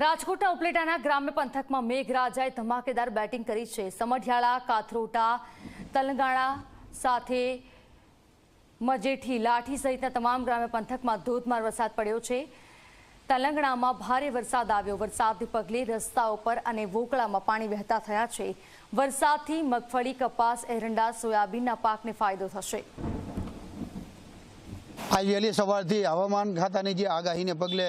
રાજકોટના ઉપલેટાના ગ્રામ્ય પંથકમાં મેઘરાજાએ ધમાકેદાર બેટિંગ કરી છે। સમઢિયાળા, કાથરોટા, તલંગાણા સાથે મજેઠી, લાઠી સહિતના તમામ ગ્રામ્ય પંથકમાં ધોધમાર વરસાદ પડ્યો છે। તલંગાણામાં ભારે વરસાદ આવ્યો। વરસાદને પગલે રસ્તાઓ પર અને વોકળામાં પાણી વહેતા થયા છે। વરસાદથી મગફળી, કપાસ, એરંડા, સોયાબીનના પાકને ફાયદો થશે। આજ વહેલી સવારથી હવામાન ખાતાની જે આગાહીને પગલે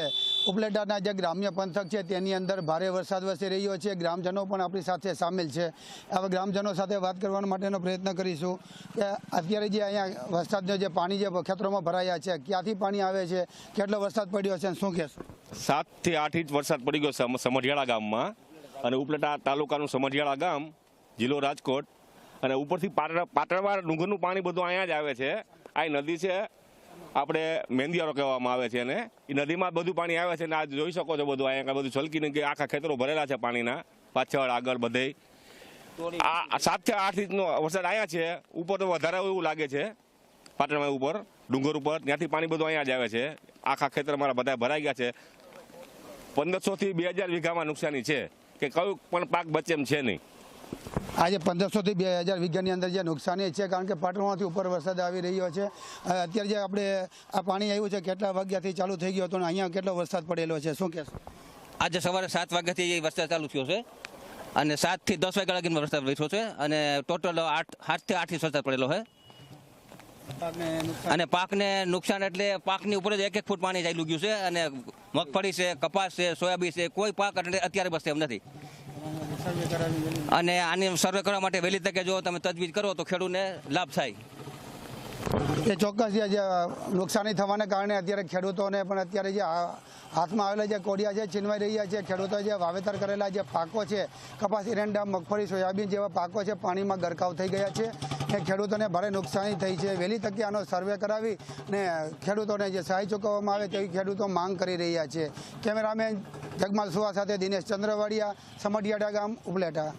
ઉપલેટાના જે ગ્રામ્ય પંથક છે તેની અંદર ભારે વરસાદ વરસી રહ્યો છે। ગ્રામજનો પણ આપણી સાથે સામેલ છે। આવા ગ્રામજનો સાથે વાત કરવા માટેનો પ્રયત્ન કરીશું કે અત્યારે જે અહીંયા વરસાદનું જે પાણી જે ખેતરોમાં ભરાયા છે, ક્યાંથી પાણી આવે છે, કેટલો વરસાદ પડ્યો છે, શું કહેશો? 7 થી 8 ઇંચ વરસાદ પડી ગયો છે સમઢિયાળા ગામમાં, અને ઉપલેટા તાલુકાનું સમઢિયાળા ગામ, જિલ્લો રાજકોટ, અને ઉપરથી પાટણવાળા ડુંગરનું પાણી બધું અહીંયા જ આવે છે। આ નદી છે, આપણે મેંદિયારો કહેવામાં આવે છે, અને એ નદીમાં બધું પાણી આવે છે। અને આ જોઈ શકો છો બધું અહીંયા બધું છલકીને કે આખા ખેતરો ભરેલા છે પાણીના, પાછળ આગળ બધે। આ 7 થી 8 ઇંચનો વરસાદ અહીંયા છે। ઉપર તો વધારે એવું લાગે છે, પાટણમાં ઉપર ડુંગર ઉપર ત્યાંથી પાણી બધું અહીંયા જ આવે છે। આખા ખેતર મારા બધા ભરાઈ ગયા છે। 1500 થી 2000 વીઘામાં નુકસાની છે કે કયું પણ પાક બચે એમ છે નહીં। આજે 1500 થી 2000 વીઘાની અંદર જે નુકસાની છે, કારણ કે પાટણમાંથી ઉપર વરસાદ આવી રહ્યો છે। અત્યારે જે આપણે આ પાણી આવ્યું છે, કેટલા વાગ્યાથી ચાલુ થઈ ગયો હતો અને અહીંયા કેટલો વરસાદ પડેલો છે, શું કહેશો? આજે સવારે 7 વાગ્યાથી વરસાદ ચાલુ થયો છે અને 7 થી 10 વાગ્યા લગીનો વરસાદ વરસ્યો છે, અને ટોટલ 7 થી 8 ઇંચ વરસાદ પડેલો છે। અને પાકને નુકસાન એટલે પાકની ઉપર જ 1-1 ફૂટ પાણી ચાલ્યું ગયું છે, અને મગફળી છે, કપાસ છે, સોયાબીન છે, કોઈ પાક અત્યારે બસશે એમ નથી। અને આની સર્વે કરવા માટે વહેલી તકે જો તમે તજવીજ કરો તો ખેડૂતને લાભ થાય। એ ચોક્કસ જે નુકસાની થવાને કારણે અત્યારે ખેડૂતોને પણ અત્યારે જે હાથમાં આવેલા જે કોડિયા છે છીનવાઈ રહ્યા છે। ખેડૂતો જે વાવેતર કરેલા જે પાકો છે, કપાસ, એરંડા, મગફળી, સોયાબીન જેવા પાકો છે, પાણીમાં ગરકાવ થઈ ગયા છે। એ ખેડૂતોને ભારે નુકસાની થઈ છે। વહેલી તકે આનો સર્વે કરાવી ને ખેડૂતોને જે સહાય ચૂકવવામાં આવે તેવી ખેડૂતો માંગ કરી રહ્યા છે। કેમેરામેન જગમાલ સુવા સાથે દિનેશ ચંદ્રવાડિયા, સમઢિયાળા ગામ, ઉપલેટા।